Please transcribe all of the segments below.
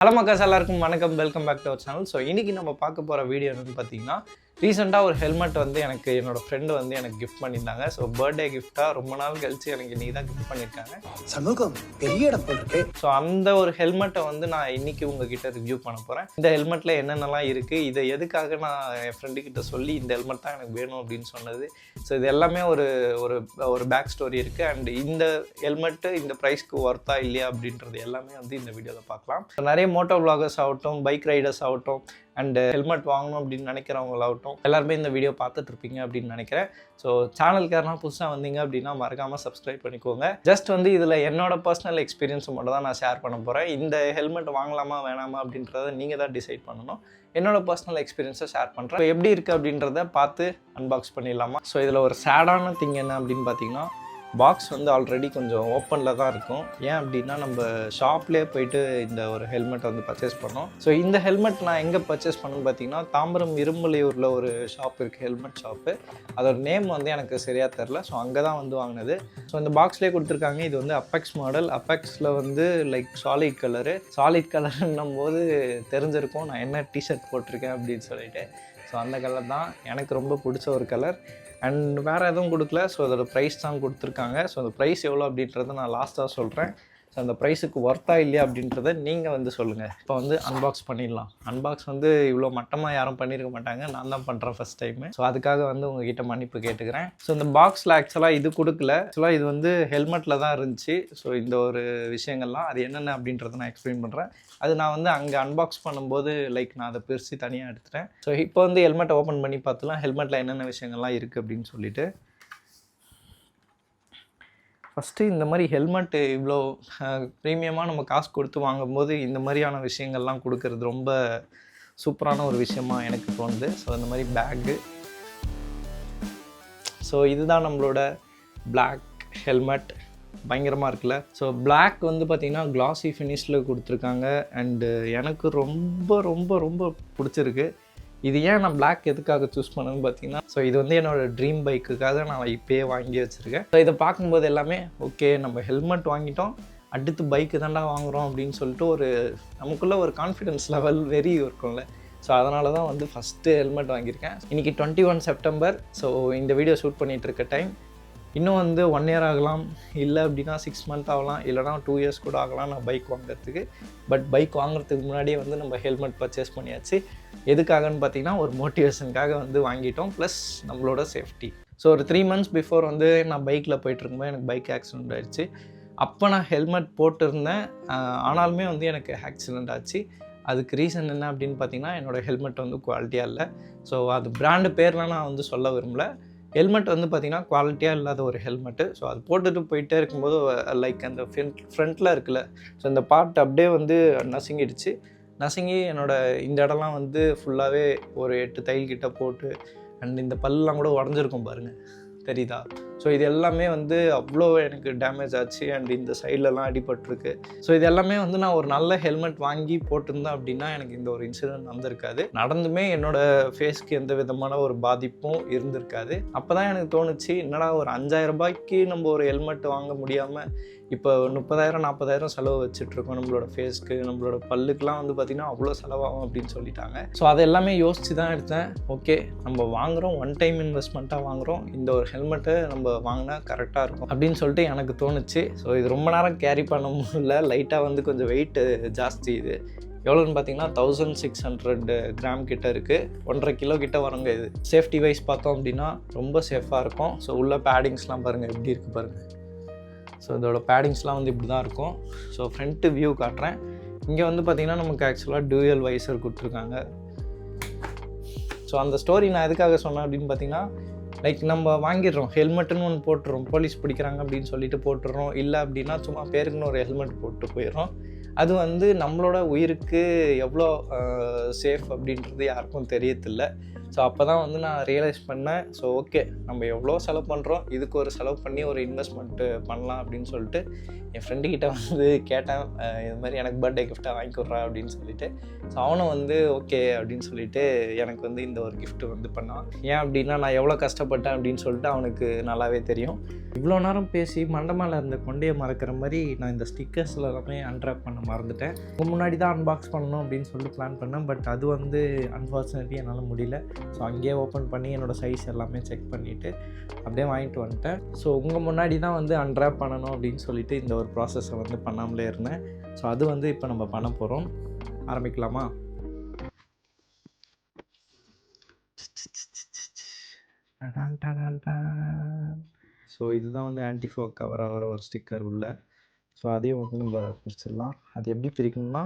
Hello மக்கள்ஸ் எல்லாருக்கும் வணக்கம், welcome back to our channel. So இன்றைக்கி நம்ம பார்க்க போகிற வீடியோ என்னன்னு பார்த்தீங்கன்னா, ரீசெண்டாக ஒரு ஹெல்மெட் வந்து எனக்கு என்னோடய ஃப்ரெண்டு வந்து எனக்கு கிஃப்ட் பண்ணியிருந்தாங்க. ஸோ பர்த்டே கிஃப்ட்டாக ரொம்ப நாள் கழிச்சு எனக்கு இன்றைக்கி தான் கிஃப்ட் பண்ணியிருக்காங்க. சமூகம் பெரிய இடம் போட்டுருக்கு. ஸோ அந்த ஒரு ஹெல்மெட்டை வந்து நான் இன்றைக்கி உங்ககிட்ட ரிவ்யூ பண்ண போகிறேன். இந்த ஹெல்மெட்டில் என்னென்னலாம் இருக்குது, இதை எதுக்காக நான் என் ஃப்ரெண்டுக்கிட்ட சொல்லி இந்த ஹெல்மெட் தான் எனக்கு வேணும் அப்படின்னு சொன்னது. ஸோ இது எல்லாமே ஒரு ஒரு ஒரு பேக் ஸ்டோரி இருக்குது. அண்ட் இந்த ஹெல்மெட்டு இந்த ப்ரைஸ்க்கு ஒர்த்தா இல்லையா அப்படின்றது எல்லாமே வந்து இந்த வீடியோவில் பார்க்கலாம். நிறைய மோட்டோ விளாகர்ஸ் ஆகட்டும், பைக் ரைடர்ஸ் ஆகட்டும், அண்டு ஹெல்மெட் வாங்கணும் அப்படின்னு நினைக்கிறவங்களாகட்டும் எல்லாருமே இந்த வீடியோ பார்த்துட்டு இருப்பீங்க அப்படின்னு நினைக்கிறேன். ஸோ சேனலுக்கு யாரெல்லாம் புதுசாக வந்தீங்க அப்படின்னா மறக்காமல் சப்ஸ்கிரைப் பண்ணிக்கோங்க. ஜஸ்ட் வந்து இதில் என்னோட பர்சனல் எக்ஸ்பீரியன்ஸை மட்டும் தான் நான் ஷேர் பண்ண போகிறேன். இந்த ஹெல்மெட் வாங்கலாமா வேணாமா அப்படின்றத நீங்கள் தான் டிசைட் பண்ணணும். என்னோடய பர்சனல் எக்ஸ்பீரியன்ஸை ஷேர் பண்ணுறேன். எப்படி இருக்குது அப்படின்றத பார்த்து அன்பாக்ஸ் பண்ணிடலாமா. ஸோ இதில் ஒரு சேடான திங் என்ன அப்படின்னு பார்த்தீங்கன்னா, பாக்ஸ் வந்து ஆல்ரெடி கொஞ்சம் ஓப்பனில் தான் இருக்கும். ஏன் அப்படின்னா நம்ம ஷாப்லேயே போயிட்டு இந்த ஒரு ஹெல்மெட் வந்து பர்ச்சேஸ் பண்ணோம். ஸோ இந்த ஹெல்மெட் நான் எங்கே பர்ச்சேஸ் பண்ணணும்னு பார்த்தீங்கன்னா, தாம்பரம் இரும்புலியூரில் ஒரு ஷாப் இருக்குது, ஹெல்மெட் ஷாப்பு. அதோட நேம் வந்து எனக்கு சரியாக தெரில. ஸோ அங்கே தான் வந்து வாங்கினது. ஸோ இந்த பாக்ஸ்லேயே கொடுத்துருக்காங்க. இது வந்து அப்பெக்ஸ் மாடல். அப்பெக்ஸில் வந்து லைக் சாலிட் கலருன்னும் போது தெரிஞ்சிருக்கும் நான் என்ன டிஷர்ட் போட்டிருக்கேன் அப்படின்னு சொல்லிட்டு. ஸோ அந்த கலர் தான் எனக்கு ரொம்ப பிடிச்ச ஒரு கலர். அண்ட் வேறு எதுவும் கொடுக்கல. ஸோ அதோட ப்ரைஸ் தான் கொடுத்துருக்காங்க. ஸோ அந்த ப்ரைஸ் எவ்வளோ அப்படின்றத நான் லாஸ்ட்டாக சொல்கிறேன். ஸோ அந்த ப்ரைஸுக்கு ஒர்த்தா இல்லையா அப்படின்றத நீங்கள் வந்து சொல்லுங்கள். இப்போ வந்து அன்பாக்ஸ் பண்ணிடலாம். அன்பாக்ஸ் வந்து இவ்வளோ மட்டமாக யாரும் பண்ணியிருக்க மாட்டாங்க, நான் தான் பண்ணுறேன் ஃபஸ்ட் டைமு. ஸோ அதுக்காக வந்து உங்ககிட்ட மன்னிப்பு கேட்டுக்கிறேன். ஸோ இந்த பாக்ஸில் ஆக்சுவலாக இது கொடுக்கல. ஆக்சுவலாக இது வந்து ஹெல்மெட்டில் தான் இருந்துச்சு. ஸோ இந்த ஒரு விஷயங்கள்லாம் அது என்னென்ன அப்படின்றத நான் எக்ஸ்பிளைன் பண்ணுறேன். அது நான் வந்து அங்கே அன்பாக்ஸ் பண்ணும்போது லைக் நான் அதை பிரித்து தனியாக எடுத்துட்டேன். ஸோ இப்போ வந்து ஹெல்மெட்டை ஓப்பன் பண்ணி பார்த்துலாம் ஹெல்மெட்டில் என்னென்ன விஷயங்கள்லாம் இருக்குது அப்படின்னு சொல்லிட்டு. ஃபஸ்ட்டு இந்த மாதிரி ஹெல்மெட்டு இவ்வளோ ப்ரீமியமாக நம்ம காசு கொடுத்து வாங்கும்போது இந்த மாதிரியான விஷயங்கள்லாம் கொடுக்கறது ரொம்ப சூப்பரான ஒரு விஷயமா எனக்கு தோணுது. ஸோ இந்த மாதிரி பேக்கு. ஸோ இதுதான் நம்மளோட பிளாக் ஹெல்மெட். பயங்கரமாக இருக்குல்ல. ஸோ பிளாக் வந்து பார்த்திங்கன்னா கிளாஸி ஃபினிஷில் கொடுத்துருக்காங்க. அண்டு எனக்கு ரொம்ப ரொம்ப ரொம்ப பிடிச்சிருக்கு. இது ஏன் நான் பிளாக் எதுக்காக சூஸ் பண்ணேன்னு பார்த்தீங்கன்னா, ஸோ இது வந்து என்னோடய ட்ரீம் பைக்குக்காக நான் இப்போயே வாங்கி வச்சுருக்கேன். ஸோ இதை பார்க்கும்போது எல்லாமே ஓகே, நம்ம ஹெல்மெட் வாங்கிட்டோம், அடுத்து பைக்கு தாண்டா வாங்குகிறோம் அப்படின்னு சொல்லிட்டு ஒரு நமக்குள்ளே ஒரு கான்ஃபிடென்ஸ் லெவல் வெறி இருக்கும்ல. ஸோ அதனால தான் வந்து ஃபஸ்ட்டு ஹெல்மெட் வாங்கியிருக்கேன். இன்றைக்கி 21 செப்டம்பர். ஸோ இந்த வீடியோ ஷூட் பண்ணிகிட்ருக்க டைம் இன்னும் வந்து 1 year ஆகலாம், இல்லை அப்படின்னா 6 months ஆகலாம், இல்லைனா 2 years கூட ஆகலாம் நான் பைக் வாங்குறதுக்கு. பட் பைக் வாங்குறதுக்கு முன்னாடியே வந்து நம்ம ஹெல்மெட் பர்ச்சேஸ் பண்ணியாச்சு. எதுக்காகன்னு பார்த்தீங்கன்னா, ஒரு மோட்டிவேஷனுக்காக வந்து வாங்கிட்டோம், ப்ளஸ் நம்மளோட சேஃப்டி. ஸோ ஒரு 3 months பிஃபோர் வந்து நான் பைக்கில் போயிட்டுருக்கும்போது எனக்கு பைக் ஆக்சிடெண்ட் ஆகிடுச்சு. அப்போ நான் ஹெல்மெட் போட்டிருந்தேன், ஆனாலுமே வந்து எனக்கு ஆக்சிடெண்ட் ஆச்சு. அதுக்கு ரீசன் என்ன அப்படின்னு பார்த்தீங்கன்னா, என்னோடய ஹெல்மெட் வந்து குவாலிட்டியாக இல்லை. ஸோ அது பிராண்டு பேர்லாம் நான் வந்து சொல்ல விரும்பல. ஹெல்மெட் வந்து பார்த்திங்கன்னா குவாலிட்டியாக இல்லாத ஒரு ஹெல்மெட்டு. ஸோ அது போட்டுட்டு போயிட்டே இருக்கும்போது லைக் அந்த ஃப்ரண்ட்டில் இருக்குல்ல, ஸோ இந்த பார்ட் அப்படியே வந்து நசுங்கி என்னோடய இந்த இடம்லாம் வந்து ஃபுல்லாகவே ஒரு 8 தையல் கிட்ட போட்டு, அண்ட் இந்த பல்லாம் கூட உடஞ்சிருக்கும் பாருங்கள், தெரியுதா? ஸோ இது எல்லாமே வந்து அவ்வளோ எனக்கு டேமேஜ் ஆச்சு. அண்ட் இந்த சைட்லலாம் அடிபட்டிருக்கு. ஸோ இது எல்லாமே வந்து நான் ஒரு நல்ல ஹெல்மெட் வாங்கி போட்டிருந்தேன் அப்படின்னா எனக்கு இந்த ஒரு இன்சிடென்ட் வந்திருக்காது. நடந்துமே என்னோடய ஃபேஸ்க்கு எந்த விதமான ஒரு பாதிப்பும் இருந்திருக்காது. அப்போ தான் எனக்கு தோணுச்சு, என்னடா ஒரு 5000 ரூபாய்க்கு நம்ம ஒரு ஹெல்மெட் வாங்க முடியாமல் இப்போ 30,000 40,000 செலவு வச்சுட்ருக்கோம் நம்மளோட ஃபேஸ்க்கு, நம்மளோட பல்லுக்கெலாம் வந்து பார்த்திங்கன்னா அவ்வளோ செலவாகும் அப்படின்னு சொல்லிட்டாங்க. ஸோ அது எல்லாமே யோசித்து தான் எடுத்தேன். ஓகே, நம்ம வாங்குகிறோம், ஒன் டைம் இன்வெஸ்ட்மெண்ட்டாக வாங்குகிறோம், இந்த ஒரு ஹெல்மெட்டை நம்ம வாங்கினா கரெக்டாக இருக்கும் அப்படின்னு சொல்லிட்டு எனக்கு தோணுச்சு. ஸோ இது ரொம்ப நேரம் கேரி பண்ண முடியல, லைட்டாக வந்து கொஞ்சம் வெயிட்டு ஜாஸ்தி. இது எவ்வளோன்னு பார்த்தீங்கன்னா 1600 கிராம் கிட்ட இருக்குது, 1.5 கிலோ கிட்ட வருங்க. இது சேஃப்டி வைஸ் பார்த்தோம் அப்படின்னா ரொம்ப சேஃபாக இருக்கும். ஸோ உள்ள பேடிங்ஸ்லாம் பாருங்கள் எப்படி இருக்குது பாருங்கள். ஸோ இதோட பேடிங்ஸ்லாம் வந்து இப்படி தான் இருக்கும். ஸோ ஃப்ரண்ட்டு வியூ காட்டுறேன். இங்கே வந்து பார்த்திங்கன்னா நமக்கு ஆக்சுவலாக டூயல் வைசர் கொடுத்துருக்காங்க. ஸோ அந்த ஸ்டோரி நான் எதுக்காக சொன்னேன் அப்படின்னு பார்த்தீங்கன்னா, லைக் நம்ம வாங்கிடுறோம், ஹெல்மெட்டுன்னு ஒன்று போட்டுறோம், போலீஸ் பிடிக்கிறாங்க அப்படின்னு சொல்லிட்டு போட்டுடுறோம், இல்லை அப்படின்னா சும்மா பேருக்குன்னு ஒரு ஹெல்மெட் போட்டு போயிடுறோம். அது வந்து நம்மளோட உயிருக்கு எவ்வளோ சேஃப் அப்படின்றது யாருக்கும் தெரியத்தில்லை. ஸோ அப்போ தான் வந்து நான் ரியலைஸ் பண்ணேன், ஸோ ஓகே நம்ம எவ்வளோ செலவு பண்ணுறோம், இதுக்கு ஒரு செலவு பண்ணி ஒரு இன்வெஸ்ட்மெண்ட்டு பண்ணலாம் அப்படின்னு சொல்லிட்டு என் ஃப்ரெண்டுக்கிட்ட வந்து கேட்டேன், இது மாதிரி எனக்கு பர்த்டே கிஃப்ட்டாக வாங்கி கொடுறா அப்படின்னு சொல்லிட்டு. ஸோ அவனும் வந்து ஓகே அப்படின்னு சொல்லிட்டு எனக்கு வந்து இந்த ஒரு கிஃப்ட்டு வந்து பண்ணான். ஏன் அப்படின்னா நான் எவ்வளோ கஷ்டப்பட்டேன் அப்படின்னு சொல்லிட்டு அவனுக்கு நல்லாவே தெரியும். இவ்வளோ நேரம் பேசி மண்டை மேலே இருந்த கொண்டையை மறக்கிற மாதிரி நான் இந்த ஸ்டிக்கர்ஸில் எல்லாமே அன்ட்ராப் பண்ண மறந்துட்டேன். முன்னாடி தான் அன்பாக்ஸ் பண்ணணும் அப்படின்னு சொல்லிட்டு பிளான் பண்ணேன். பட் அது வந்து அன்ஃபார்ச்சுனேட்லி என்னால் முடியல. ஸோ அங்கேயே ஓப்பன் பண்ணி என்னோடய சைஸ் எல்லாமே செக் பண்ணிவிட்டு அப்படியே வாங்கிட்டு வந்துட்டேன். ஸோ உங்கள் முன்னாடி தான் வந்து அன்ராப் பண்ணணும் அப்படின்னு சொல்லிட்டு இந்த ஒரு ப்ராசஸை வந்து பண்ணாமலே இருந்தேன். ஸோ அது வந்து இப்போ நம்ம பண்ண போகிறோம். ஆரம்பிக்கலாமா? ஸோ இதுதான் வந்து ஆன்டிஃபாக் கவராக வர ஒரு ஸ்டிக்கர் உள்ள. ஸோ அதையும் வந்து நம்ம பிரிச்சிடலாம். அது எப்படி பிரிக்கணும்னா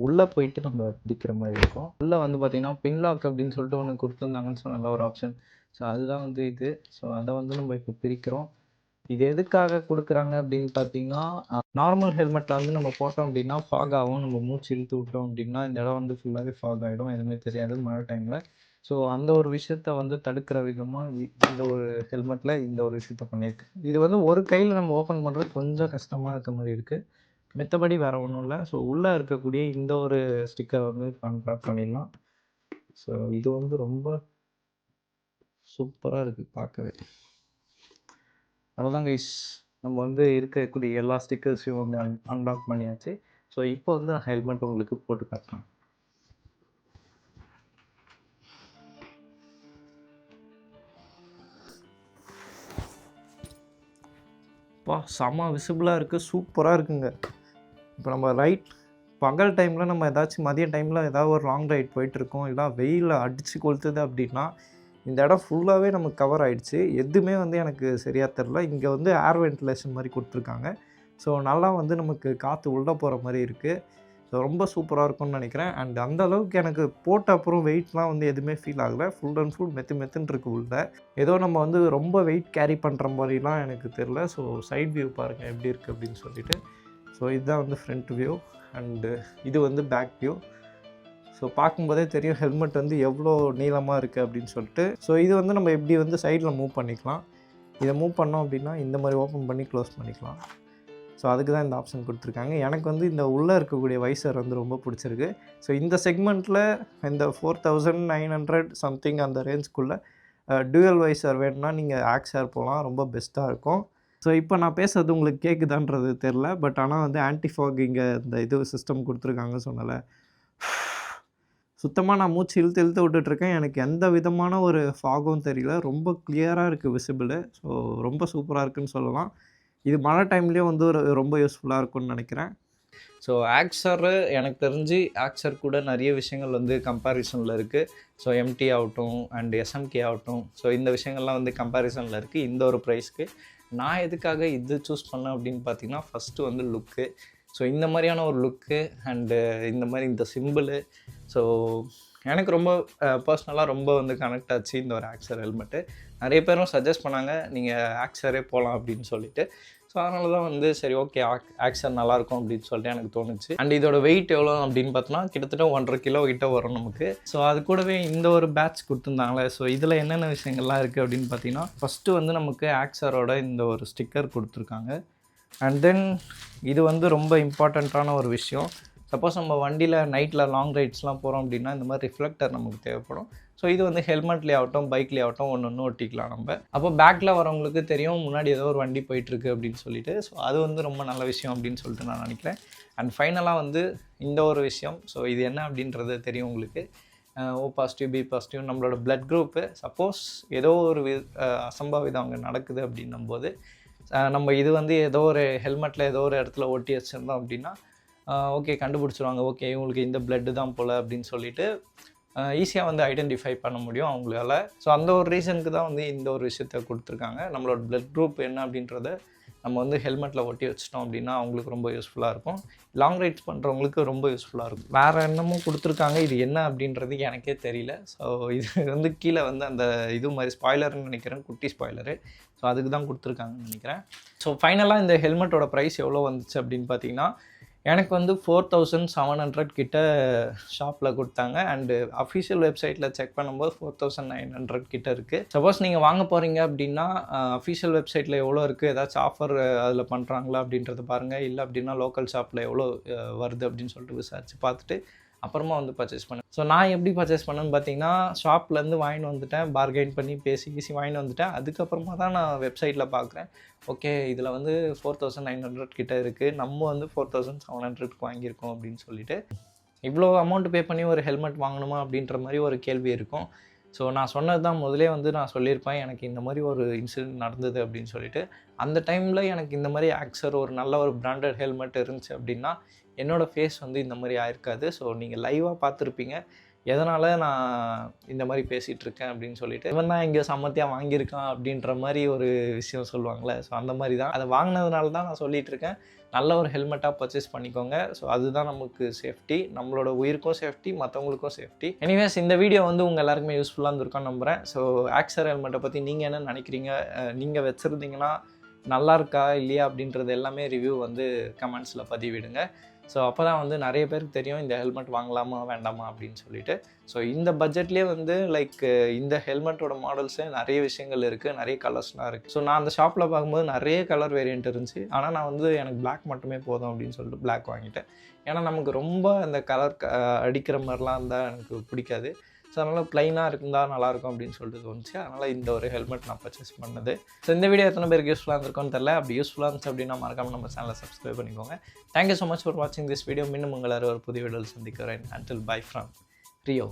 உள்ளே போயிட்டு நம்ம பிரிக்கிற மாதிரி இருக்கும். உள்ளே வந்து பார்த்திங்கன்னா பின்லாக் அப்படின்னு சொல்லிட்டு ஒன்று கொடுத்துருந்தாங்கன்னு சொன்னால ஒரு ஆப்ஷன். ஸோ அதுதான் வந்து இது. ஸோ அதை வந்து நம்ம இப்போ பிரிக்கிறோம். இது எதுக்காக கொடுக்குறாங்க அப்படின்னு பார்த்தீங்கன்னா, நார்மல் ஹெல்மெட்டில் வந்து நம்ம போட்டோம் அப்படின்னா ஃபாக் ஆகும். நம்ம மூச்சு இழுத்து விட்டோம் அப்படின்னா இந்த இடம் வந்து ஃபுல்லாகவே ஃபாக் ஆகிடும், எதுவுமே தெரியாது மழை டைமில். ஸோ அந்த ஒரு விஷயத்த வந்து தடுக்கிற விதமாக இந்த ஒரு ஹெல்மெட்டில் இந்த ஒரு விஷயத்த பண்ணியிருக்கு. இது வந்து ஒரு கையில் நம்ம ஓப்பன் பண்ணுறது கொஞ்சம் கஷ்டமாக இருக்க மாதிரி இருக்குது. மற்றபடி வேறு ஒன்றும் இல்லை. ஸோ உள்ளே இருக்கக்கூடிய இந்த ஒரு ஸ்டிக்கர் வந்து அன்ராப் பண்ணிடலாம். ஸோ இது வந்து ரொம்ப சூப்பராக இருக்குது பார்க்கவே. அவ்வளோதான் கைஸ், நம்ம வந்து இருக்கக்கூடிய எல்லா ஸ்டிக்கர்ஸையும் வந்து அன்லாக் பண்ணியாச்சு. ஸோ இப்போ வந்து நான் ஹெல்மெட் உங்களுக்கு போட்டு காட்டுறேன். செம்ம விசிபிளாக இருக்குது, சூப்பராக இருக்குங்க. இப்போ நம்ம பகல் டைமில் நம்ம ஏதாச்சும் மதிய டைமில் ஏதாவது ஒரு லாங் ரைட் போயிட்டுருக்கோம், இல்லை வெயிலில் அடித்து கொளுத்துது அப்படின்னா இந்த இடம் ஃபுல்லாகவே நமக்கு கவர் ஆகிடுச்சு. எதுவுமே வந்து எனக்கு சரியாக தெரில. இங்கே வந்து ஏர் வென்டிலேஷன் மாதிரி கொடுத்துருக்காங்க. ஸோ நல்லா வந்து நமக்கு காற்று உள்ளே போகிற மாதிரி இருக்குது. ஸோ ரொம்ப சூப்பராக இருக்கும்னு நினைக்கிறேன். அண்ட் அந்த அளவுக்கு எனக்கு போட்ட அப்புறம் வெயிட்லாம் வந்து எதுவுமே ஃபீல் ஆகலை. ஃபுல் அண்ட் ஃபுல் மெத்துன்னு இருக்குது உள்ள. ஏதோ நம்ம வந்து ரொம்ப வெயிட் கேரி பண்ணுற மாதிரிலாம் எனக்கு தெரில. ஸோ சைட் வியூ பாருங்கள் எப்படி இருக்குது அப்படின்னு சொல்லிட்டு. ஸோ இதுதான் வந்து ஃப்ரண்ட் வியூ அண்டு இது வந்து பேக் வியூ. ஸோ பார்க்கும்போதே தெரியும் ஹெல்மெட் வந்து எவ்வளோ நீளமாக இருக்குது அப்படின்னு சொல்லிட்டு. ஸோ இது வந்து நம்ம எப்படி வந்து சைடில் மூவ் பண்ணிக்கலாம். இதை மூவ் பண்ணோம் அப்படின்னா இந்த மாதிரி ஓப்பன் பண்ணி க்ளோஸ் பண்ணிக்கலாம். ஸோ அதுக்கு தான் இந்த ஆப்ஷன் கொடுத்துருக்காங்க. எனக்கு வந்து இந்த உள்ளே இருக்கக்கூடிய வைசர் வந்து ரொம்ப பிடிச்சிருக்கு. ஸோ இந்த செக்மெண்ட்டில் இந்த 4900 சம்திங் அந்த ரேஞ்சுக்குள்ளே டூயல் வைசர் வேணும்னா நீங்கள் ஆக்ஸார் போகலாம், ரொம்ப பெஸ்ட்டாக இருக்கும். ஸோ இப்போ நான் பேசுகிறது உங்களுக்கு கேட்குதான்றது தெரில. பட் ஆனால் வந்து ஆன்டிஃபாக் இங்கே இந்த இது சிஸ்டம் கொடுத்துருக்காங்க சொன்னல. சுத்தமாக நான் மூச்சு இழுத்து விட்டுட்ருக்கேன். எனக்கு எந்த விதமான ஒரு ஃபாகும் தெரியல. ரொம்ப கிளியராக இருக்குது விசிபிள். ஸோ ரொம்ப சூப்பராக இருக்குதுன்னு சொல்லலாம். இது மழை டைம்லேயும் வந்து ரொம்ப யூஸ்ஃபுல்லாக இருக்கும்னு நினைக்கிறேன். ஸோ ஆக்ஸரு எனக்கு தெரிஞ்சு ஆக்ஸர் கூட நிறைய விஷயங்கள் வந்து கம்பேரிசனில் இருக்குது. ஸோ எம்டி ஆகட்டும் அண்ட் எஸ்எம்கே ஆகட்டும். ஸோ இந்த விஷயங்கள்லாம் வந்து கம்பேரிசனில் இருக்குது இந்த ஒரு ப்ரைஸ்க்கு. நான் எதுக்காக இது சூஸ் பண்ணேன் அப்படின்னு பார்த்தீங்கன்னா, ஃபஸ்ட்டு வந்து லுக்கு. ஸோ இந்த மாதிரியான ஒரு லுக்கு அண்டு இந்த மாதிரி இந்த சிம்பிளு. ஸோ எனக்கு ரொம்ப பர்சனலாக ரொம்ப வந்து கனெக்ட் ஆச்சு இந்த ஒரு ஆக்ஸர் ஹெல்மெட்டு. நிறைய பேரும் சஜஸ்ட் பண்ணாங்க நீங்கள் ஆக்ஸரே போகலாம் அப்படின்னு சொல்லிட்டு. ஸோ அதனால தான் வந்து சரி ஓகே ஆக்ஸர் நல்லாயிருக்கும் அப்படின்னு சொல்லிட்டு எனக்கு தோணுச்சு. அண்ட் இதோட வெயிட் எவ்வளோ அப்படின்னு பார்த்தோன்னா கிட்டத்தட்ட 1.5 கிலோ கிட்ட வரும் நமக்கு. ஸோ அது கூடவே இந்த ஒரு பேட்ச் கொடுத்துருந்தாங்களே. ஸோ இதில் என்னென்ன விஷயங்கள்லாம் இருக்குது அப்படின்னு பார்த்தீங்கன்னா, ஃபஸ்ட்டு வந்து நமக்கு ஆக்ஸரோட இந்த ஒரு ஸ்டிக்கர் கொடுத்துருக்காங்க. அண்ட் தென் இது வந்து ரொம்ப இம்பார்ட்டண்ட்டான ஒரு விஷயம். சப்போஸ் நம்ம வண்டியில் நைட்டில் லாங் ரைட்ஸ்லாம் போகிறோம் அப்படின்னா இந்த மாதிரி ரிஃப்ளெக்டர் நமக்கு தேவைப்படும். ஸோ இது வந்து ஹெல்மெட்லேயே ஆகட்டும் பைக்லேயே ஆகட்டும் ஒன்று ஒட்டிக்கலாம் நம்ம. அப்போ பேக்கில் வரவங்களுக்கு தெரியும் முன்னாடி ஏதோ ஒரு வண்டி போயிட்டுருக்கு அப்படின்னு சொல்லிட்டு. ஸோ அது வந்து ரொம்ப நல்ல விஷயம் அப்படின்னு சொல்லிட்டு நான் நினைக்கிறேன். அண்ட் ஃபைனலாக வந்து இந்த ஒரு விஷயம். ஸோ இது என்ன அப்படின்றது தெரியும் உங்களுக்கு. ஓ பாசிட்டிவ் பி பாசிட்டிவ் நம்மளோட பிளட் குரூப்பு. சப்போஸ் ஏதோ ஒரு அசம்பாவிதம் அங்கே நடக்குது அப்படின்னும் போது நம்ம இது வந்து ஏதோ ஒரு ஹெல்மெட்டில் ஏதோ ஒரு இடத்துல ஒட்டி வச்சுருந்தோம் அப்படின்னா ஓகே கண்டுபிடிச்சிருவாங்க. ஓகே இவங்களுக்கு இந்த பிளட்டு தான் போல் அப்படின்னு சொல்லிட்டு ஈஸியாக வந்து ஐடென்டிஃபை பண்ண முடியும் அவங்களால. ஸோ அந்த ஒரு ரீசனுக்கு தான் வந்து இந்த ஒரு விஷயத்த கொடுத்துருக்காங்க. நம்மளோட பிளட் குரூப் என்ன அப்படின்றத நம்ம வந்து ஹெல்மெட்டில் ஒட்டி வச்சிட்டோம் அப்படின்னா அவங்களுக்கு ரொம்ப யூஸ்ஃபுல்லாக இருக்கும். லாங் ரைட்ஸ் பண்ணுறவங்களுக்கு ரொம்ப யூஸ்ஃபுல்லாக இருக்கும். வேறு என்னமோ கொடுத்துருக்காங்க, இது என்ன அப்படின்றது எனக்கே தெரியல. ஸோ இது வந்து கீழே வந்து அந்த இது மாதிரி ஸ்பாய்லர்னு நினைக்கிறேன், குட்டி ஸ்பாய்லரு. ஸோ அதுக்கு தான் கொடுத்துருக்காங்கன்னு நினைக்கிறேன். ஸோ ஃபைனலாக இந்த ஹெல்மெட்டோட ப்ரைஸ் எவ்வளோ வந்துச்சு அப்படின்னு பார்த்தீங்கன்னா, எனக்கு வந்து 4700 கிட்ட ஷாப்பில் கொடுத்தாங்க. அண்டு அஃபிஷியல் வெப்சைட்டில் செக் பண்ணும்போது 4900 கிட்ட இருக்குது. சப்போஸ் நீங்கள் வாங்க போகிறீங்க அப்படின்னா அஃபிஷியல் வெப்சைட்டில் எவ்வளோ இருக்குது, ஏதாச்சும் ஆஃபர் அதில் பண்ணுறாங்களா அப்படின்றத பாருங்கள். இல்லை அப்படின்னா லோக்கல் ஷாப்பில் எவ்வளோ வருது அப்படின்னு சொல்லிட்டு விசாரித்து பார்த்துட்டு அப்புறமா வந்து பர்ச்சேஸ் பண்ணேன். ஸோ நான் எப்படி பர்ச்சேஸ் பண்ணேன்னு பார்த்தீங்கன்னா, ஷாப்லேருந்து வாங்கிட்டு வந்துட்டேன், பார்கெயின் பண்ணி பேசி வாங்கிட்டு வந்துட்டேன். அதுக்கப்புறமா தான் நான் வெப்சைட்டில் பார்க்குறேன், ஓகே இதில் வந்து 4900 கிட்ட இருக்குது, நம்ம வந்து 4700க்கு வாங்கியிருக்கோம் அப்படின்னு சொல்லிட்டு. இவ்வளோ அமௌண்ட் பே பண்ணி ஒரு ஹெல்மெட் வாங்கணுமா அப்படின்ற மாதிரி ஒரு கேள்வி இருக்கும். ஸோ நான் சொன்னது தான் முதலே வந்து நான் சொல்லியிருப்பேன், எனக்கு இந்த மாதிரி ஒரு இன்சிடென்ட் நடந்தது அப்படின்னு சொல்லிட்டு. அந்த டைமில் எனக்கு இந்த மாதிரி ஆக்சர் ஒரு நல்ல ஒரு பிராண்டட் ஹெல்மெட் இருந்துச்சு அப்படின்னா என்னோடய ஃபேஸ் வந்து இந்த மாதிரி ஆயிருக்காது. ஸோ நீங்கள் லைவாக பார்த்துருப்பீங்க எதனால் நான் இந்த மாதிரி பேசிகிட்ருக்கேன் அப்படின்னு சொல்லிட்டு. இவன் தான் எங்கேயோ சம்மத்தியாக வாங்கியிருக்கான் அப்படின்ற மாதிரி ஒரு விஷயம் சொல்லுவாங்களே, ஸோ அந்த மாதிரி தான். அதை வாங்கினதுனால தான் நான் சொல்லிகிட்ருக்கேன், நல்ல ஒரு ஹெல்மெட்டாக பர்ச்சேஸ் பண்ணிக்கோங்க. ஸோ அதுதான் நமக்கு சேஃப்டி, நம்மளோட உயிருக்கும் சேஃப்டி, மற்றவங்களுக்கும் சேஃப்டி. எனிவேஸ் இந்த வீடியோ வந்து உங்கள் எல்லாருக்குமே யூஸ்ஃபுல்லாக இருந்திருக்கான்னு நம்புகிறேன். ஸோ ஆக்சர் ஹெல்மெட்டை பற்றி நீங்கள் என்ன நினைக்கிறீங்க, நீங்கள் வச்சுருந்தீங்கன்னா நல்லா இருக்கா இல்லையா அப்படின்றது எல்லாமே ரிவ்யூ வந்து கமெண்ட்ஸில் பதிவிடுங்க. ஸோ அப்போ தான் வந்து நிறைய பேருக்கு தெரியும் இந்த ஹெல்மெட் வாங்கலாமா வேண்டாமா அப்படின்னு சொல்லிட்டு. ஸோ இந்த பட்ஜெட்லேயே வந்து லைக் இந்த ஹெல்மெட்டோட மாடல்ஸே நிறைய விஷயங்கள் இருக்குது, நிறைய கலர்ஸ்லாம் இருக்குது. ஸோ நான் அந்த ஷாப்பில் பார்க்கும்போது நிறைய கலர் வேரியண்ட் இருந்துச்சு. ஆனால் நான் வந்து எனக்கு பிளாக் மட்டுமே போதும் அப்படின்னு சொல்லிட்டு பிளாக் வாங்கிட்டேன். ஏன்னா நமக்கு ரொம்ப அந்த கலர் அடிக்கிற மாதிரிலாம் இருந்தால் எனக்கு பிடிக்காது. ஸோ அதனால் ப்ளைனாக இருந்தால் நல்லாயிருக்கும் அப்படின்னு சொல்லிட்டு தோணுச்சு. அதனால் இந்த ஒரு ஹெல்மெட் நான் பர்ச்சேஸ் பண்ணது. ஸோ இந்த வீடியோ எத்தனை பேருக்கு யூஸ்ஃபுல்லாக இருந்திருக்கும்னு தெரியல. அப்படி யூஸ்ஃபுல்லாக இருந்துச்சு அப்படின்னா மறக்காமல் நம்ம சேனலை சப்ஸ்கிரைப் பண்ணிக்கோங்க. தேங்க்யூ ஸோ மச் ஃபார் வாட்சிங் திஸ் வீடியோ. மீண்டும் உங்களை ஒரு புதிய வீடியோவில் சந்திக்கிறேன். Until by from Rio.